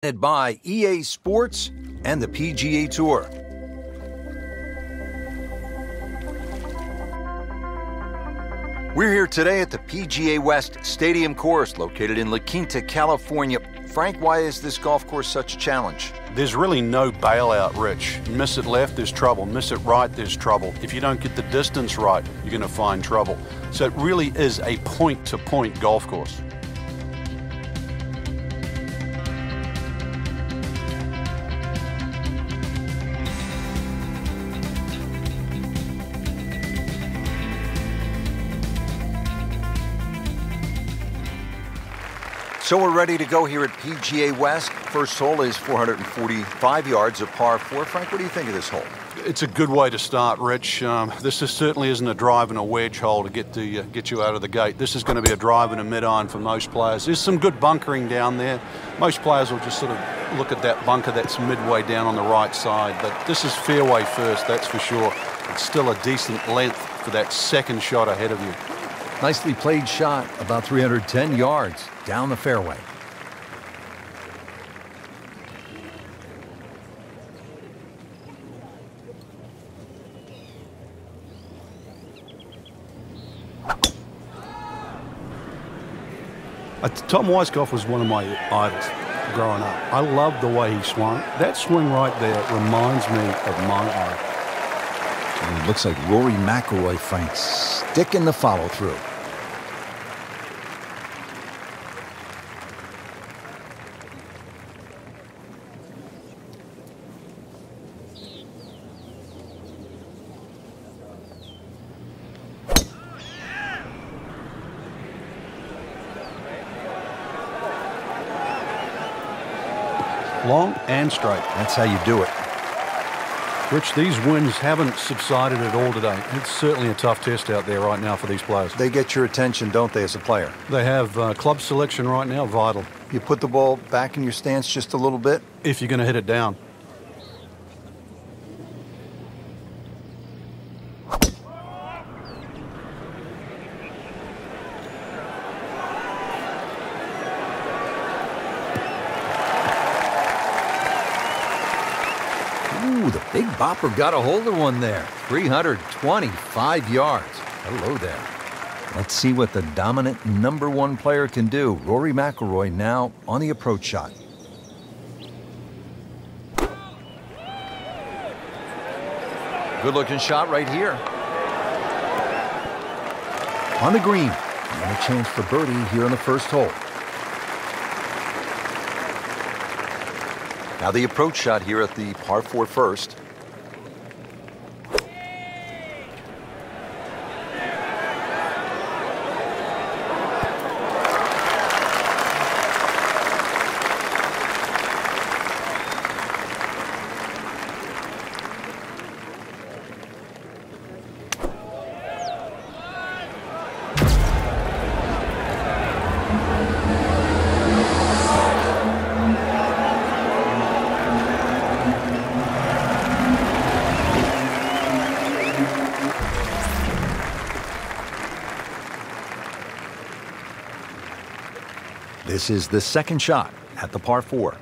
By EA Sports and the PGA Tour. We're here today at the PGA West Stadium course located in La Quinta, California. Frank, why is this golf course such a challenge? There's really no bailout, Rich. Miss it left, there's trouble. Miss it right, there's trouble. If you don't get the distance right, you're going to find trouble. So it really is a point-to-point golf course. So we're ready to go here at PGA West. First hole is 445 yards of par 4. Frank, what do you think of this hole? It's a good way to start, Rich. This certainly isn't a drive and a wedge hole to get you out of the gate. This is going to be a drive and a mid-iron for most players. There's some good bunkering down there. Most players will just sort of look at that bunker that's midway down on the right side. But this is fairway first, that's for sure. It's still a decent length for that second shot ahead of you. Nicely played shot, about 310 yards down the fairway. Tom Weiskopf was one of my idols growing up. I loved the way he swung. That swing right there reminds me of my idol. And it looks like Rory McIlroy, Frank, sticking the follow-through. Long and straight. That's how you do it. Rich, these winds haven't subsided at all today. It's certainly a tough test out there right now for these players. They get your attention, don't they, as a player? They have club selection right now, vital. You put the ball back in your stance just a little bit? If you're going to hit it down. Ooh, the big bopper got a hold of one there. 325 yards. Hello there. Let's see what the dominant #1 player can do. Rory McIlroy now on the approach shot. Good-looking shot right here. On the green. And a chance for birdie here on the first hole. Now the approach shot here at the par 4 first. This is the second shot at the par 4.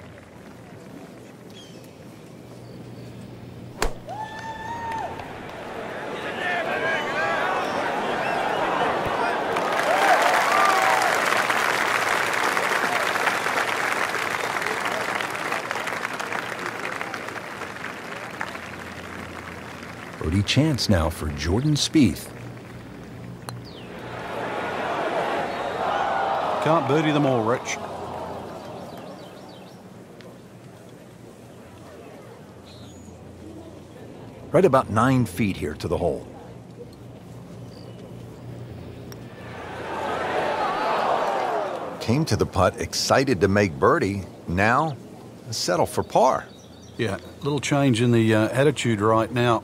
Birdie chance now for Jordan Spieth. Can't birdie them all, Rich. Right about 9 feet here to the hole. Came to the putt, excited to make birdie. Now, settle for par. Yeah, a little change in the attitude right now.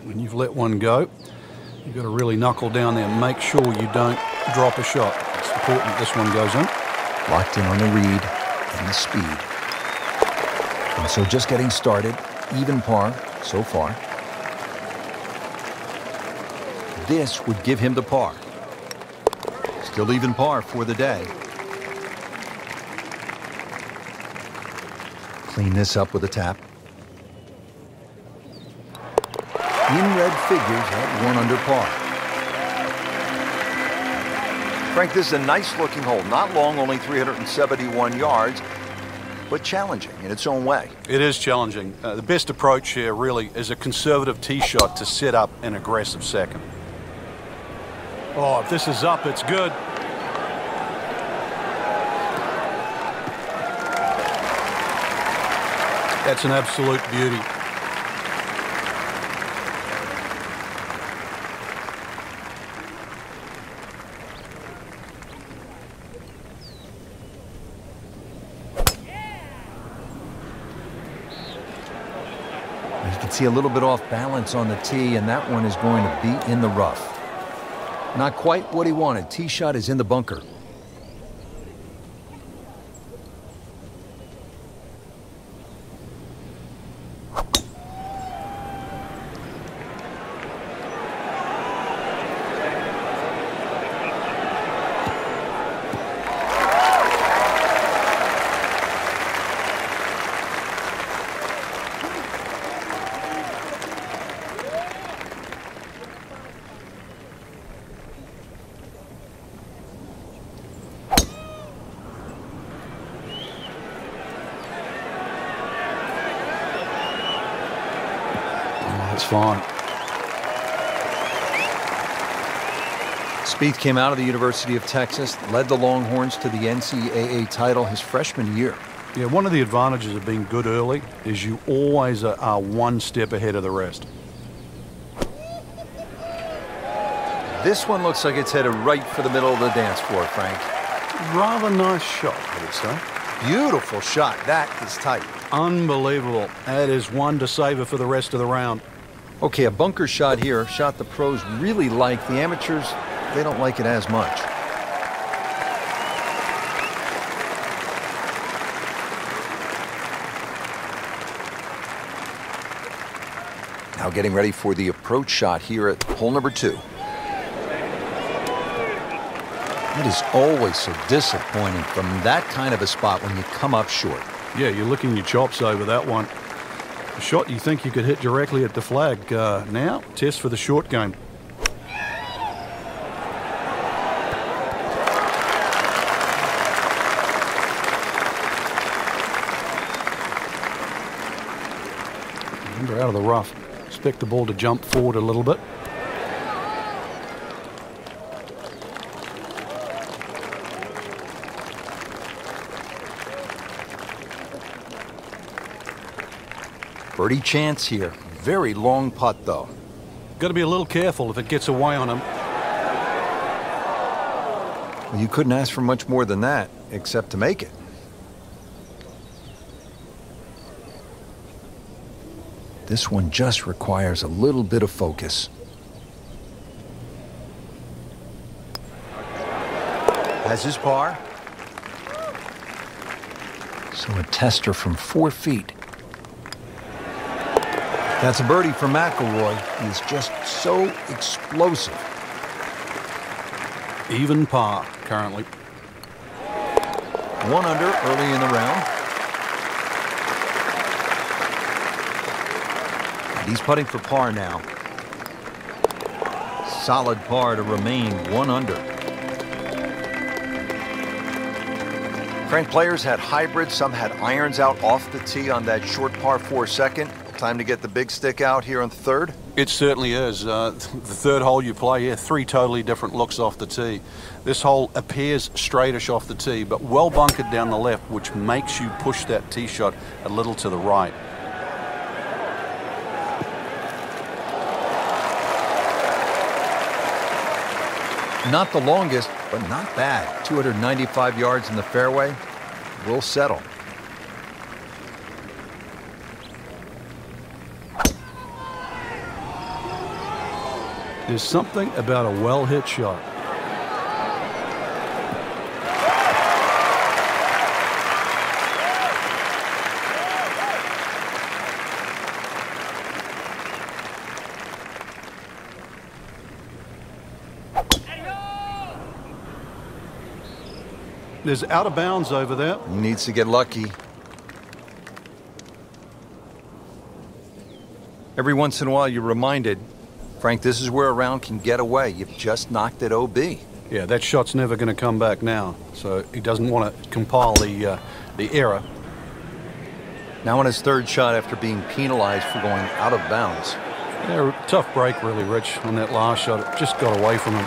When you've let one go, you've got to really knuckle down there and make sure you don't drop a shot. It's important this one goes in. Locked in on the read and the speed. And so just getting started, even par so far. This would give him the par. Still even par for the day. Clean this up with a tap. In red figures at 1 under par. Frank, this is a nice-looking hole. Not long, only 371 yards, but challenging in its own way. It is challenging. The best approach here really is a conservative tee shot to set up an aggressive second. Oh, if this is up, it's good. That's an absolute beauty. You can see a little bit off balance on the tee, and that one is going to be in the rough. Not quite what he wanted. Tee shot is in the bunker. It's fine. Spieth came out of the University of Texas, led the Longhorns to the NCAA title his freshman year. Yeah, one of the advantages of being good early is you always are one step ahead of the rest. This one looks like it's headed right for the middle of the dance floor, Frank. Rather nice shot, I would say. Beautiful shot. That is tight. Unbelievable. That is one to savor for the rest of the round. Okay, a bunker shot here. Shot the pros really like. The amateurs, they don't like it as much. Now getting ready for the approach shot here at hole number 2. It is always so disappointing from that kind of a spot when you come up short. Yeah, you're licking your chops over that one. A shot you think you could hit directly at the flag. Now, test for the short game. Remember, out of the rough. Expect the ball to jump forward a little bit. Birdie chance here. Very long putt, though. Got to be a little careful if it gets away on him. Well, you couldn't ask for much more than that, except to make it. This one just requires a little bit of focus. Has his par. So a tester from 4 feet. That's a birdie for McIlroy. He's just so explosive. Even par currently. 1 under early in the round. And he's putting for par now. Solid par to remain 1 under. Frank, players had hybrids. Some had irons out off the tee on that short par 4 second. Time to get the big stick out here on the 3rd? It certainly is. The 3rd hole you play here, 3 totally different looks off the tee. This hole appears straightish off the tee, but well bunkered down the left, which makes you push that tee shot a little to the right. Not the longest, but not bad. 295 yards in the fairway. Will settle. There's something about a well-hit shot. There's out of bounds over there. He needs to get lucky. Every once in a while, you're reminded, Frank, this is where a round can get away. You've just knocked it OB. Yeah, that shot's never going to come back now, so he doesn't want to compile the error. Now on his third shot after being penalized for going out of bounds. Yeah, tough break, really, Rich, on that last shot. It just got away from him.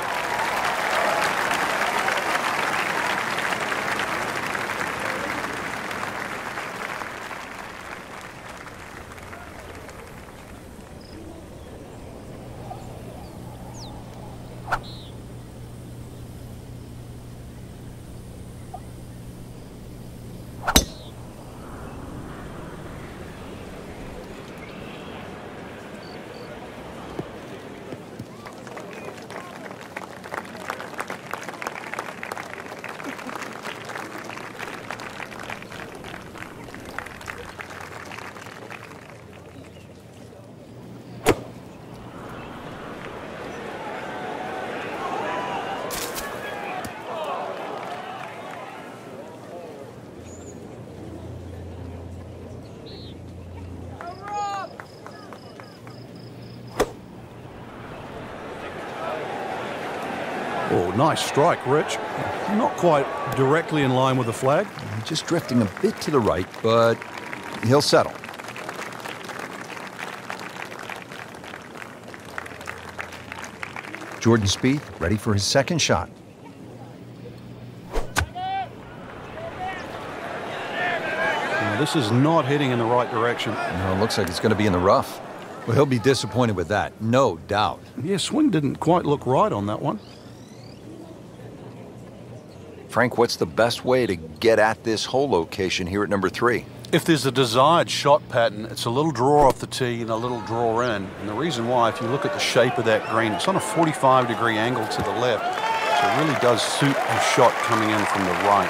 Oh, nice strike, Rich. Not quite directly in line with the flag. Just drifting a bit to the right, but he'll settle. Jordan Spieth ready for his second shot. Now, this is not heading in the right direction. No, it looks like it's going to be in the rough. Well, he'll be disappointed with that, no doubt. Yeah, swing didn't quite look right on that one. Frank, what's the best way to get at this hole location here at number 3? If there's a desired shot pattern, it's a little draw off the tee and a little draw in. And the reason why, if you look at the shape of that green, it's on a 45-degree angle to the left. So it really does suit a shot coming in from the right.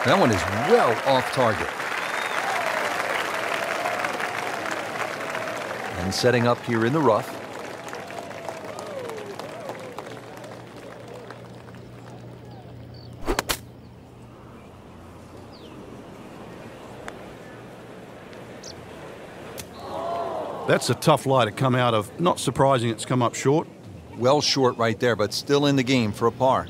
That one is well off target. And setting up here in the rough. That's a tough lie to come out of. Not surprising it's come up short. Well short right there, but still in the game for a par.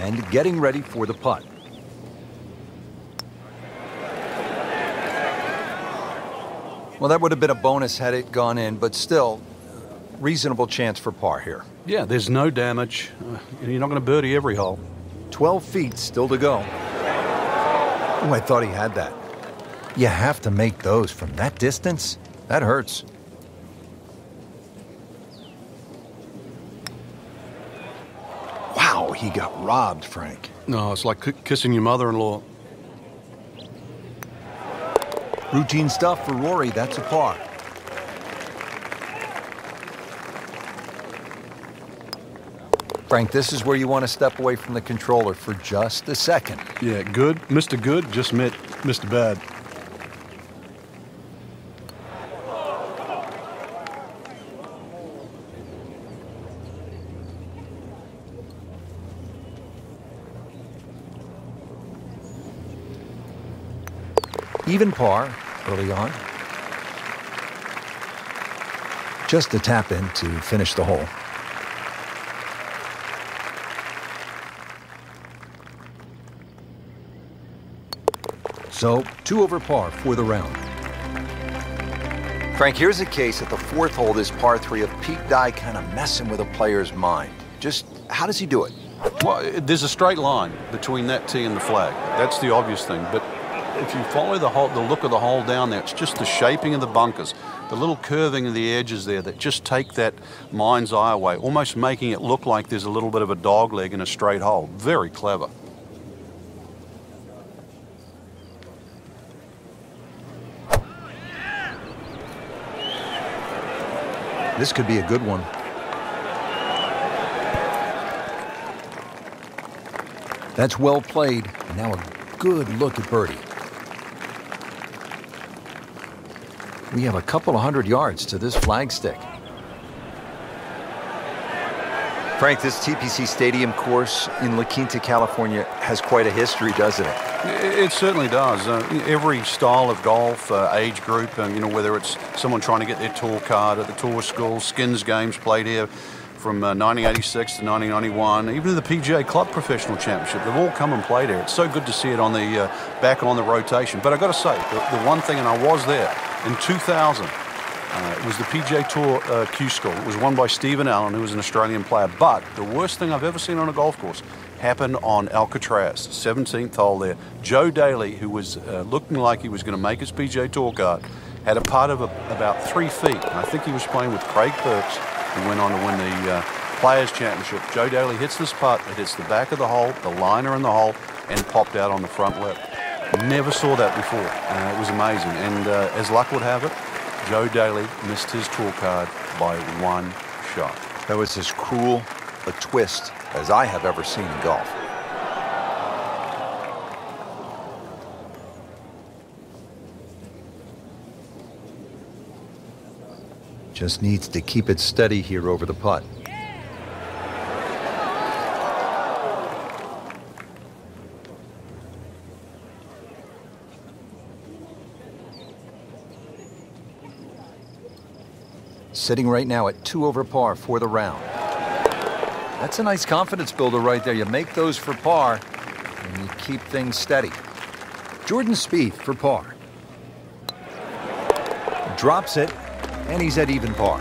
And getting ready for the putt. Well, that would have been a bonus had it gone in, but still, reasonable chance for par here. Yeah, there's no damage. You're not going to birdie every hole. 12 feet still to go. Oh, I thought he had that. You have to make those from that distance. That hurts. Wow, he got robbed, Frank. No, it's like kissing your mother-in-law. Routine stuff for Rory, that's a par. Frank, this is where you want to step away from the controller for just a second. Yeah, good. Mr. Good just met Mr. Bad. Even par early on. Just a tap in to finish the hole. So, 2 over par for the round. Frank, here's a case at the 4th hole, this par 3 of Pete Dye kind of messing with a player's mind. Just, how does he do it? Well, there's a straight line between that tee and the flag. That's the obvious thing. But if you follow the look of the hole down there, it's just the shaping of the bunkers. The little curving of the edges there that just take that mind's eye away, almost making it look like there's a little bit of a dog leg in a straight hole. Very clever. This could be a good one. That's well played. And now a good look at birdie. We have a couple of 100 yards to this flagstick. Frank, this TPC Stadium course in La Quinta, California has quite a history, doesn't it? It certainly does. Every style of golf, age group, you know, whether it's someone trying to get their tour card at the tour school, skins games played here from 1986 to 1991, even the PGA Club Professional Championship, they've all come and played here. It's so good to see it on the back on the rotation. But I've got to say, the one thing, and I was there in 2000, it was the PGA Tour Q School. It was won by Stephen Allen, who was an Australian player. But the worst thing I've ever seen on a golf course happened on Alcatraz, 17th hole there. Joe Daly, who was looking like he was going to make his PGA Tour card, had a putt of about 3 feet. And I think he was playing with Craig Burks, who went on to win the Players' Championship. Joe Daly hits this putt. It hits the back of the hole, the liner in the hole, and popped out on the front lip. Never saw that before. It was amazing. And as luck would have it, Joe Daly missed his tour card by 1 shot. That was as cruel a twist as I have ever seen in golf. Just needs to keep it steady here over the putt. Sitting right now at 2 over par for the round. That's a nice confidence builder right there. You make those for par, and you keep things steady. Jordan Spieth for par. Drops it, and he's at even par.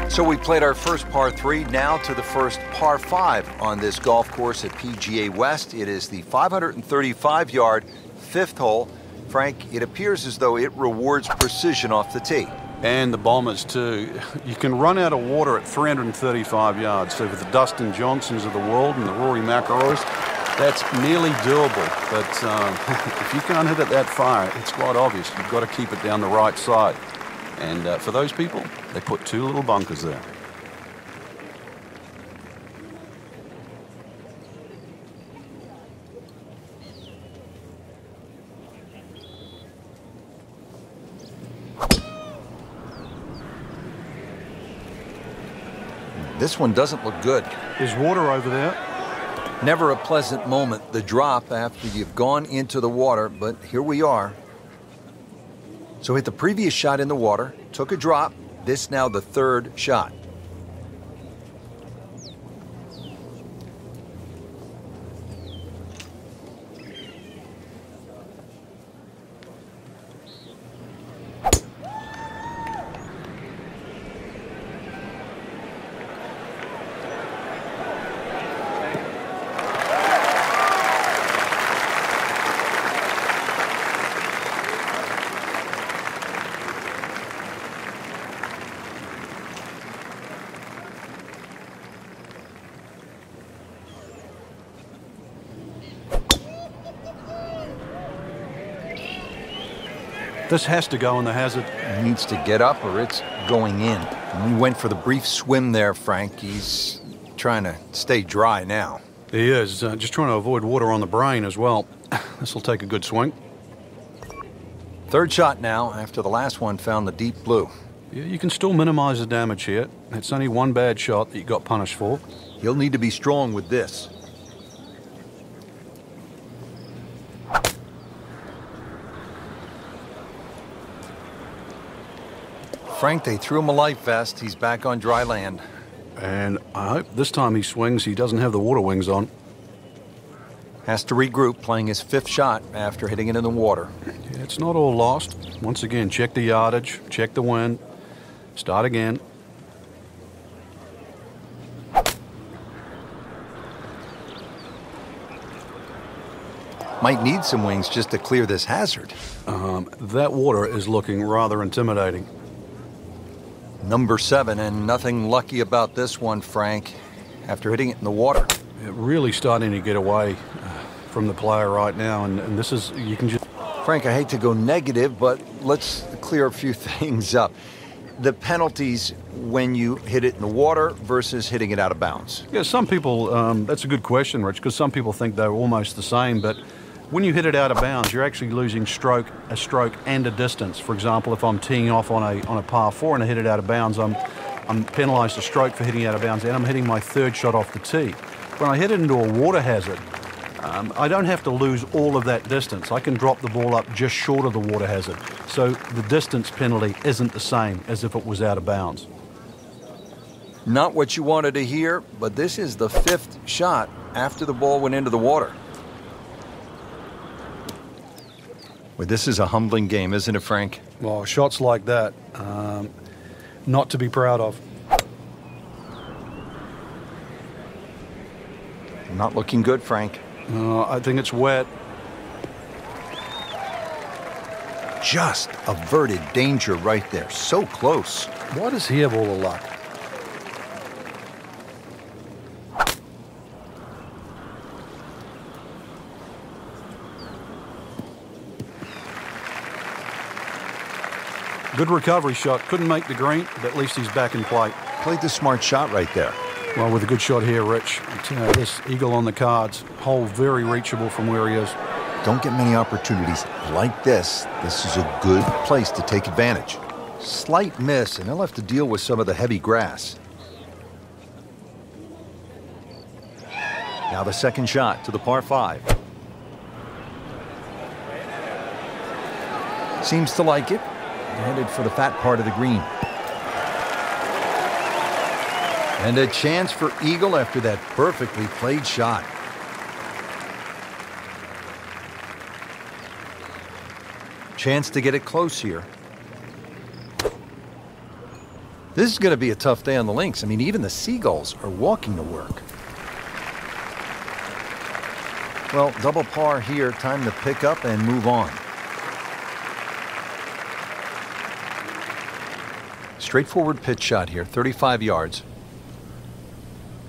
So we played our first par 3, now to the first par 5 on this golf course at PGA West. It is the 535-yard 5th hole. Frank, it appears as though it rewards precision off the tee. And the Bombers too. You can run out of water at 335 yards. So for the Dustin Johnsons of the world and the Rory McIlroys, that's nearly doable. But if you can't hit it that far, it's quite obvious. You've got to keep it down the right side. And for those people, they put 2 little bunkers there. This one doesn't look good. There's water over there. Never a pleasant moment, the drop after you've gone into the water, but here we are. So hit the previous shot in the water, took a drop, this now the 3rd shot. This has to go in the hazard. He needs to get up or it's going in. And we went for the brief swim there, Frank. He's trying to stay dry now. He is, just trying to avoid water on the brain as well. This will take a good swing. 3rd shot now after the last one found the deep blue. Yeah, you can still minimize the damage here. It's only 1 bad shot that you got punished for. He'll need to be strong with this. Frank, they threw him a life vest. He's back on dry land. And I hope this time he swings, he doesn't have the water wings on. Has to regroup, playing his 5th shot after hitting it in the water. Yeah, it's not all lost. Once again, check the yardage, check the wind, start again. Might need some wings just to clear this hazard. That water is looking rather intimidating. Number 7, and nothing lucky about this one, Frank. After hitting it in the water. It really starting to get away from the player right now, and this is, you can just... Frank, I hate to go negative, but let's clear a few things up. The penalties when you hit it in the water versus hitting it out of bounds. Yeah, some people, that's a good question, Rich, because some people think they're almost the same, but when you hit it out of bounds, you're actually losing a stroke and a distance. For example, if I'm teeing off on a par 4 and I hit it out of bounds, I'm penalised a stroke for hitting it out of bounds, and I'm hitting my 3rd shot off the tee. When I hit it into a water hazard, I don't have to lose all of that distance. I can drop the ball up just short of the water hazard. So the distance penalty isn't the same as if it was out of bounds. Not what you wanted to hear, but this is the 5th shot after the ball went into the water. Well, this is a humbling game, isn't it, Frank? Well, shots like that, not to be proud of. Not looking good, Frank. I think it's wet. Just averted danger right there. So close. Why does he have all the luck? Good recovery shot. Couldn't make the green, but at least he's back in play. Played the smart shot right there. Well, with a good shot here, Rich. This eagle on the cards. Hole very reachable from where he is. Don't get many opportunities like this. This is a good place to take advantage. Slight miss, and he'll have to deal with some of the heavy grass. Now the 2nd shot to the par 5. Seems to like it. Headed for the fat part of the green. And a chance for eagle after that perfectly played shot. Chance to get it close here. This is going to be a tough day on the links. I mean, even the seagulls are walking to work. Well, double par here. Time to pick up and move on. Straightforward pitch shot here, 35 yards.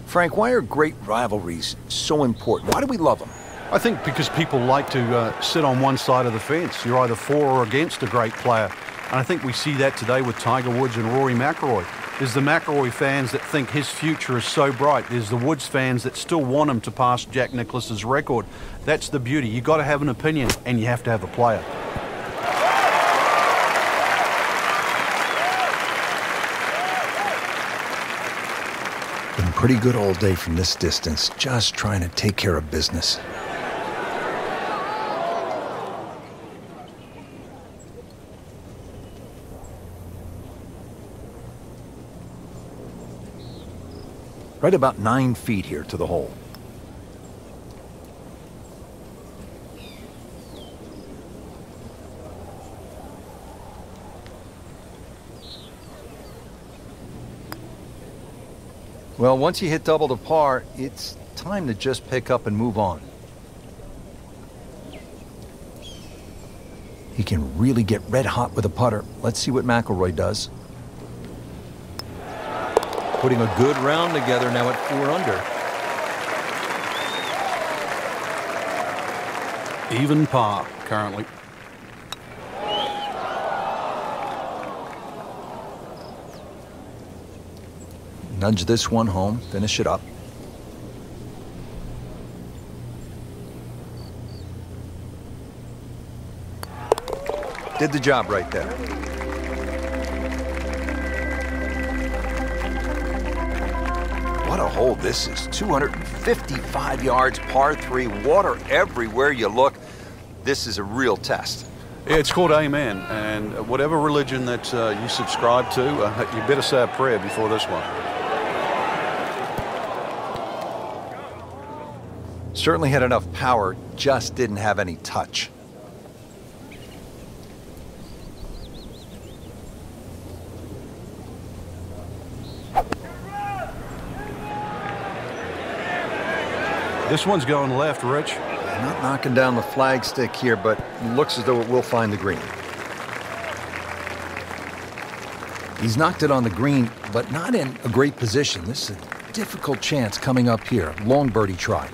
Frank, why are great rivalries so important? Why do we love them? I think because people like to sit on one side of the fence. You're either for or against a great player. And I think we see that today with Tiger Woods and Rory McIlroy. There's the McIlroy fans that think his future is so bright. There's the Woods fans that still want him to pass Jack Nicklaus's record. That's the beauty. You've got to have an opinion, and you have to have a player. Been pretty good all day from this distance, just trying to take care of business. Right about 9 feet here to the hole. Well, once you hit double to par, it's time to just pick up and move on. He can really get red hot with a putter. Let's see what McIlroy does. Putting a good round together now at 4 under. Even par currently. Nudge this one home, finish it up. Did the job right there. What a hole this is. 255 yards, par 3, water everywhere you look. This is a real test. Yeah, it's called Amen, and whatever religion that you subscribe to, you better say a prayer before this one. Certainly had enough power, just didn't have any touch. This one's going left, Rich. Not knocking down the flag stick here, but looks as though it will find the green. He's knocked it on the green, but not in a great position. This is a difficult chance coming up here. Long birdie try.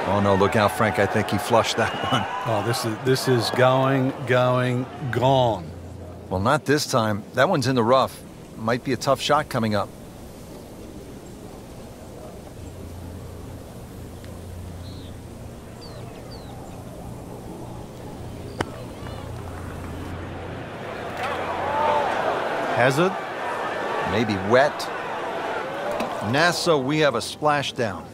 Oh, no, look out, Frank. I think he flushed that one. Oh, this is going, gone. Well, not this time. That one's in the rough. Might be a tough shot coming up. Hazard. Maybe wet. NASA, we have a splashdown.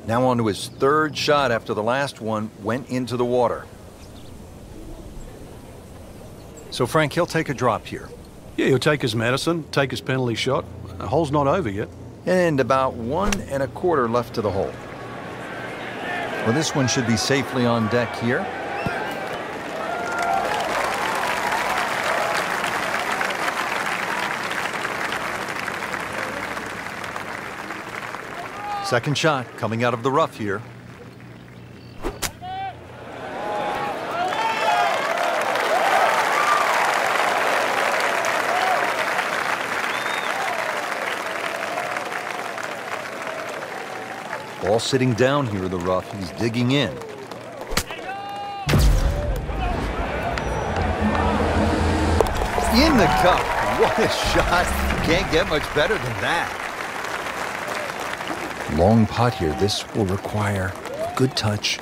Now on to his third shot after the last one went into the water. So, Frank, he'll take a drop here. Yeah, he'll take his medicine, take his penalty shot. The hole's not over yet. And about 1 1/4 left to the hole. Well, this one should be safely on deck here. Second shot coming out of the rough here. Ball sitting down here in the rough. He's digging in. In the cup. What a shot. Can't get much better than that. Long putt here. This will require a good touch.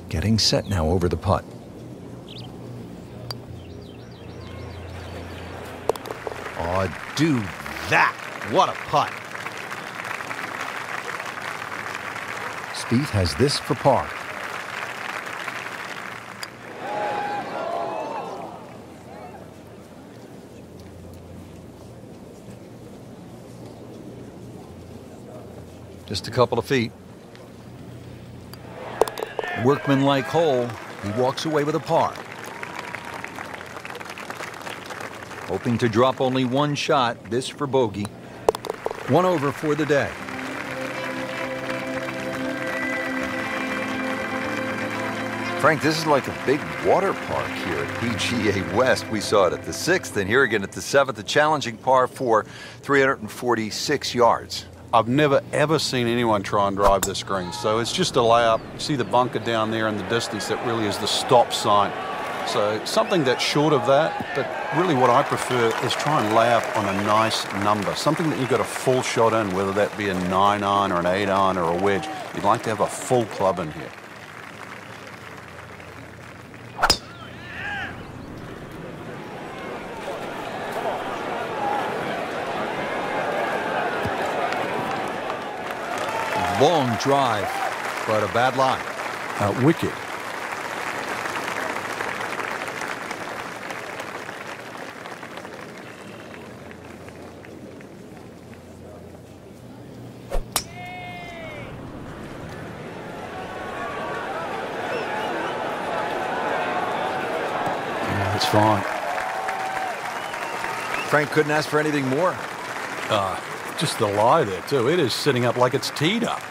Getting set now over the putt. Oh, do that. What a putt. Spieth has this for par. Just a couple of feet. Workmanlike hole. He walks away with a par. Hoping to drop only one shot. This for bogey. 1 over for the day. Frank, this is like a big water park here at PGA West. We saw it at the 6th, and here again at the 7th, a challenging par 4, 346 yards. I've never, ever seen anyone try and drive this green. So it's just a layup. You see the bunker down there in the distance. That really is the stop sign. So something that's short of that, but really what I prefer is try and lay up on a nice number. Something that you've got a full shot in, whether that be a 9-iron or an 8-iron or a wedge. You'd like to have a full club in here. Long drive, but a bad lie. Wicket. It's fine. Frank couldn't ask for anything more. Just the lie there, too. It is sitting up like it's teed up.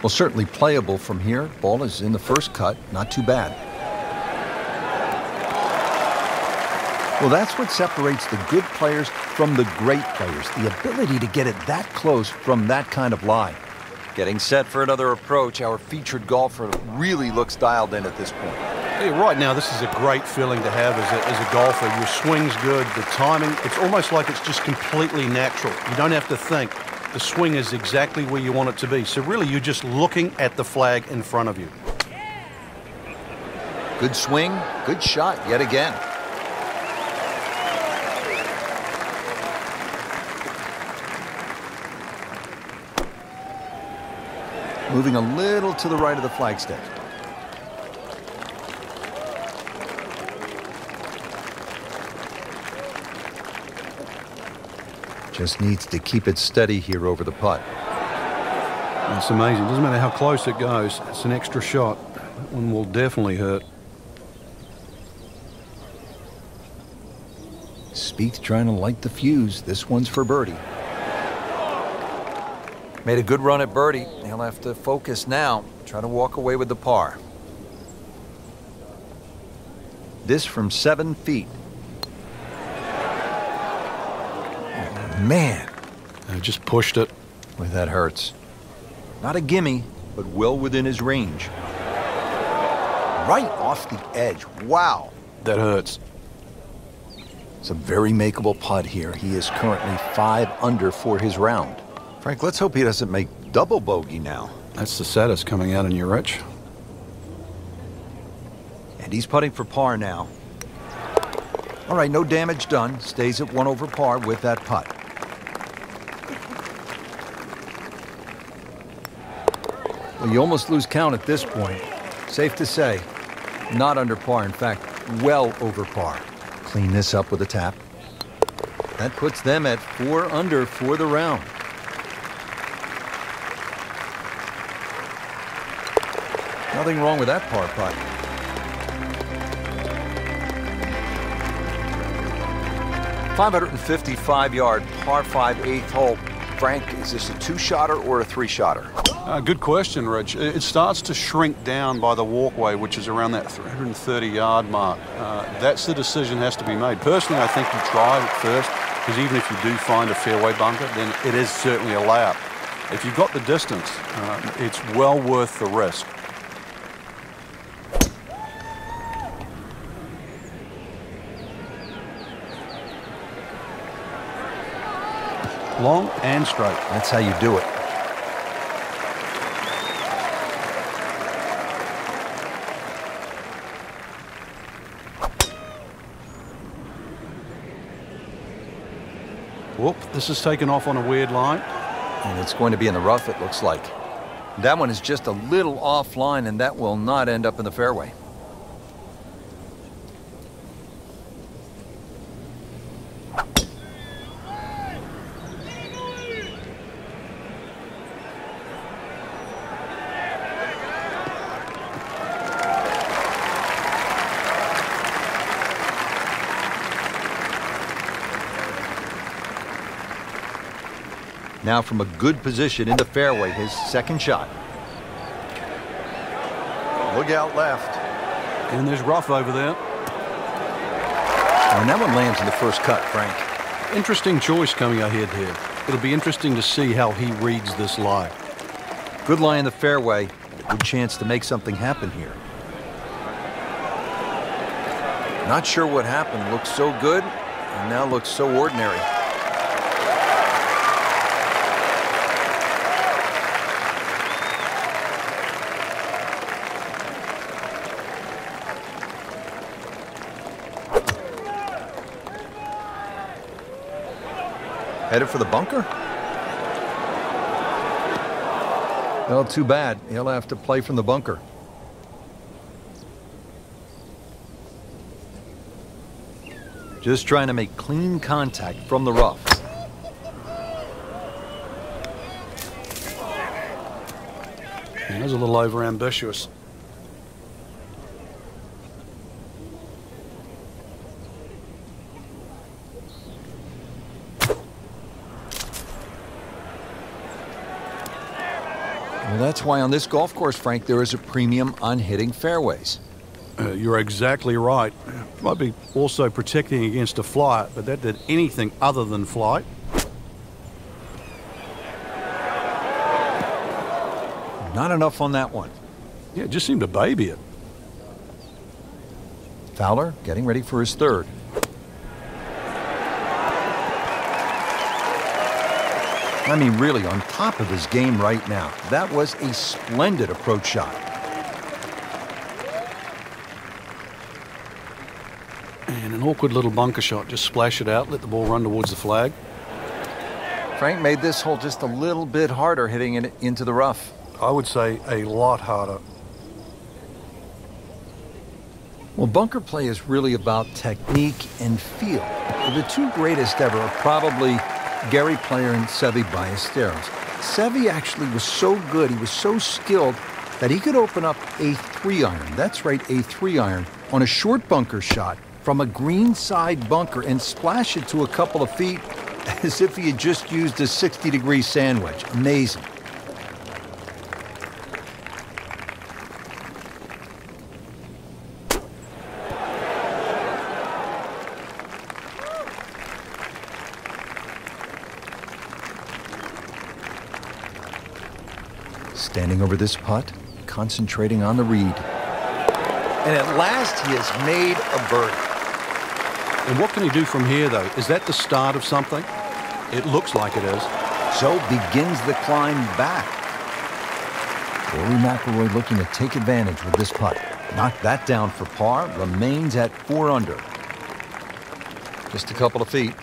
Well, certainly playable from here. Ball is in the first cut. Not too bad. Well, that's what separates the good players from the great players. The ability to get it that close from that kind of lie. Getting set for another approach. Our featured golfer really looks dialed in at this point. Hey, right now, this is a great feeling to have as a golfer. Your swing's good. The timing, it's almost like it's just completely natural. You don't have to think. The swing is exactly where you want it to be. So really, you're just looking at the flag in front of you. Good swing, good shot yet again. Moving a little to the right of the flagstick. Just needs to keep it steady here over the putt. It's amazing. Doesn't matter how close it goes. It's an extra shot. That one will definitely hurt. Spieth trying to light the fuse. This one's for birdie. Made a good run at birdie. He'll have to focus now. Try to walk away with the par. This from 7 feet. Oh, man. I just pushed it. Boy, that hurts. Not a gimme, but well within his range. Right off the edge. Wow. That hurts. It's a very makeable putt here. He is currently 5 under for his round. Frank, let's hope he doesn't make double bogey now. That's the saddest coming out in you, Rich. And he's putting for par now. All right, no damage done. Stays at 1 over par with that putt. Well, you almost lose count at this point. Safe to say, not under par. In fact, well over par. Clean this up with a tap. That puts them at 4 under for the round. Nothing wrong with that par putt. .555-yard par 5 8th hole. Frank, is this a 2-shotter or a 3-shotter? Good question, Rich. It starts to shrink down by the walkway, which is around that 330-yard mark. That's the decision has to be made. Personally, I think you try it first, because even if you do find a fairway bunker, then it is certainly a layup. If you've got the distance, it's well worth the risk. Long and straight. That's how you do it. Whoop, this is taken off on a weird line. And it's going to be in the rough, it looks like. That one is just a little offline, and that will not end up in the fairway. Now from a good position in the fairway, his second shot. Look out left. And there's rough over there. And that one lands in the first cut, Frank. Interesting choice coming ahead here. It'll be interesting to see how he reads this lie. Good lie in the fairway. Good chance to make something happen here. Not sure what happened. Looked so good, and now looks so ordinary. Headed for the bunker? Well, too bad. He'll have to play from the bunker. Just trying to make clean contact from the rough. That was a little over-ambitious. Well, that's why on this golf course, Frank, there is a premium on hitting fairways. You're exactly right. Might be also protecting against a flight, but that did anything other than flight. Not enough on that one. Yeah, it just seemed to baby it. Fowler getting ready for his third. I mean, really on top of his game right now. That was a splendid approach shot. awkward little bunker shot. Just splash it out, let the ball run towards the flag. Frank made this hole just a little bit harder hitting it into the rough. I would say a lot harder. Well, bunker play is really about technique and feel. The two greatest ever are probably Gary Player and Seve Ballesteros. Seve actually was so good, he was so skilled, that he could open up a 3-iron, that's right, a 3-iron, on a short bunker shot from a greenside bunker and splash it to a couple of feet as if he had just used a 60-degree sandwich. Amazing. Standing over this putt, concentrating on the read. And at last, he has made a birdie. And what can he do from here, though? Is that the start of something? It looks like it is. So begins the climb back. Rory McIlroy looking to take advantage with this putt. Knocked that down for par, remains at 4 under. Just a couple of feet.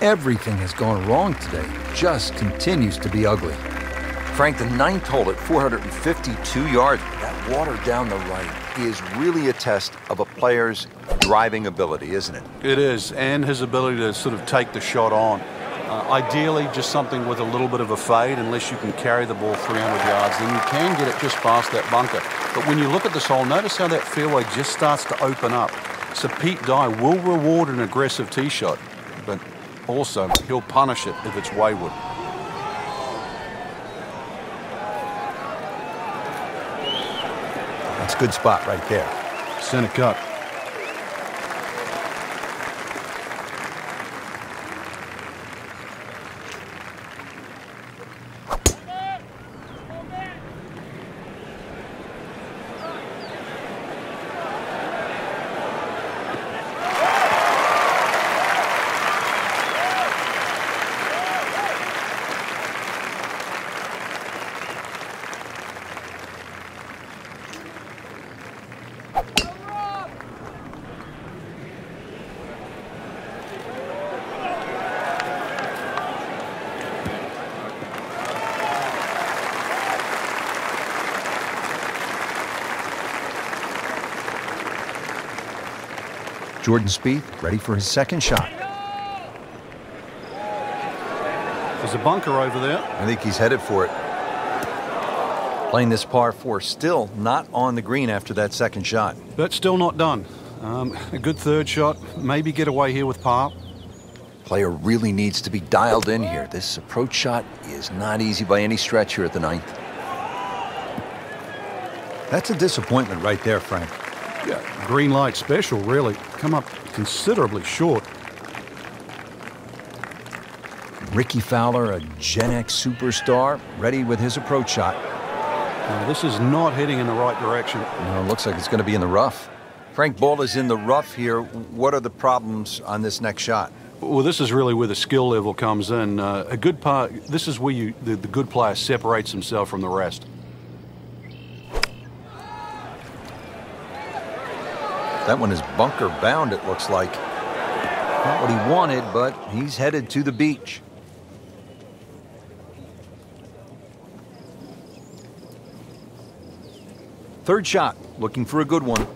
Everything has gone wrong today. Just continues to be ugly. Frank, the 9th hole at 452 yards, that water down the right is really a test of a player's driving ability, isn't it? It is, and his ability to sort of take the shot on. Ideally, just something with a little bit of a fade, unless you can carry the ball 300 yards. Then you can get it just past that bunker. But when you look at this hole, notice how that fairway just starts to open up. So Pete Dye will reward an aggressive tee shot, but also he'll punish it if it's wayward. That's a good spot right there. Center cut. Jordan Spieth ready for his second shot. There's a bunker over there. I think he's headed for it. Playing this par 4, still not on the green after that second shot. But still not done. A good third shot. Maybe get away here with par. Player really needs to be dialed in here. This approach shot is not easy by any stretch here at the 9th. That's a disappointment right there, Frank. Yeah, green light special, really. Come up considerably short. Ricky Fowler, a Gen X superstar, ready with his approach shot. Now, this is not heading in the right direction. No, it looks like it's going to be in the rough. Frank, ball is in the rough here. What are the problems on this next shot? Well, this is really where the skill level comes in. A good part. This is where the good player separates himself from the rest. That one is bunker bound, it looks like. Not what he wanted, but he's headed to the beach. Third shot, looking for a good one.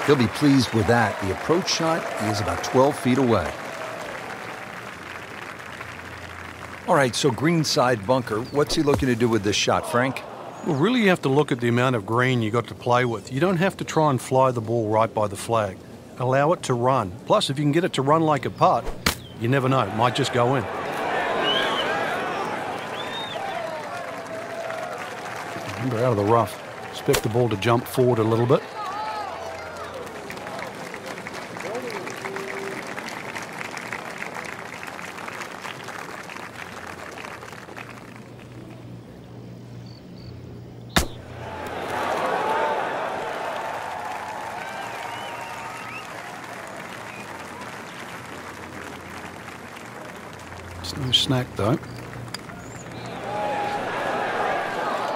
He'll be pleased with that. The approach shot is about 12 feet away. All right, so greenside bunker. What's he looking to do with this shot, Frank? Well, really you have to look at the amount of green you got to play with. You don't have to try and fly the ball right by the flag. Allow it to run. Plus, if you can get it to run like a putt, you never know. It might just go in. Remember, out of the rough. Expect the ball to jump forward a little bit. It's no snack, though.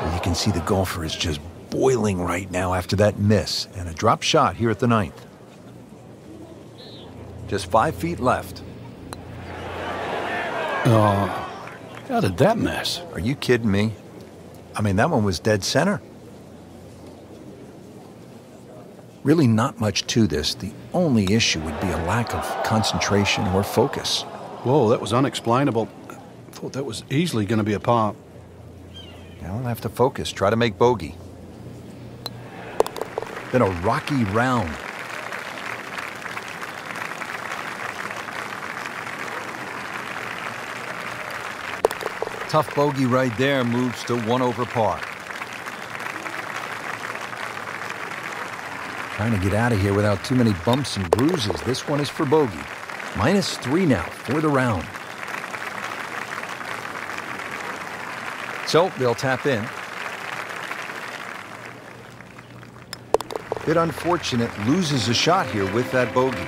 Well, you can see the golfer is just boiling right now after that miss. And a drop shot here at the 9th. Just 5 feet left. How did that miss? Are you kidding me? I mean, that one was dead center. Really not much to this. The only issue would be a lack of concentration or focus. Whoa, that was unexplainable. I thought that was easily going to be a par. Now we'll have to focus, try to make bogey. Been a rocky round. Tough bogey right there, moves to 1 over par. Trying to get out of here without too many bumps and bruises. This one is for bogey. -3 now for the round. So they'll tap in. Bit unfortunate, loses a shot here with that bogey.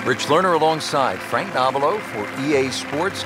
Rich Lerner alongside Frank Nobilo for EA Sports.